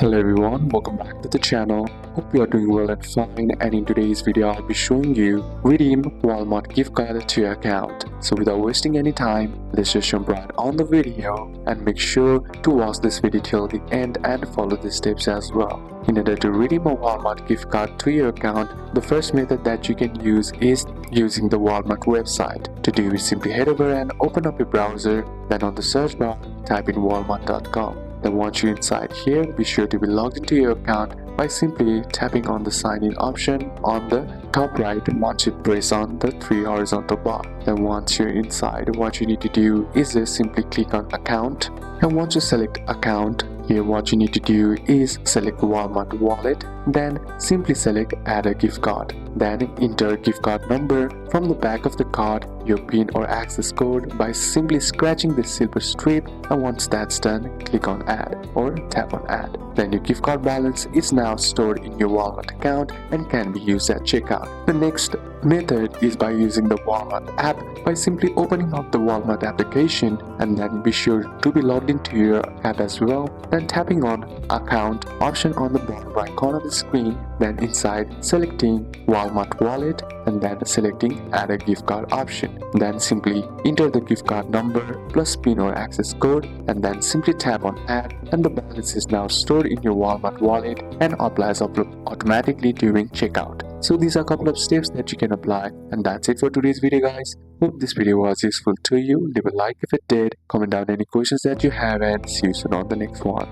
Hello everyone, welcome back to the channel. Hope you are doing well and fine, and in today's video I'll be showing you redeem Walmart gift card to your account. So without wasting any time, let's just jump right on the video and make sure to watch this video till the end and follow the steps as well. In order to redeem a Walmart gift card to your account, the first method that you can use is using the Walmart website. To do it, simply head over and open up your browser, then on the search bar type in walmart.com. Then once you're inside here, be sure to be logged into your account by simply tapping on the sign in option on the top right once you press on the three horizontal bar. Then once you're inside, what you need to do is just simply click on account, and once you select account, here what you need to do is select Walmart wallet, then simply select add a gift card. Then enter gift card number from the back of the card, your PIN or access code by simply scratching the silver strip, and once that's done, click on add or tap on add. Then your gift card balance is now stored in your Walmart account and can be used at checkout. The next method is by using the Walmart app by simply opening up the Walmart application, and then be sure to be logged into your app as well. Then tapping on account option on the bottom right corner of the screen, then inside selecting Walmart wallet and then selecting add a gift card option. Then simply enter the gift card number plus PIN or access code, and then simply tap on add, and the balance is now stored in your Walmart wallet and applies automatically during checkout. So these are a couple of steps that you can apply, and that's it for today's video guys. Hope this video was useful to you. Leave a like if it did, comment down any questions that you have, and see you soon on the next one.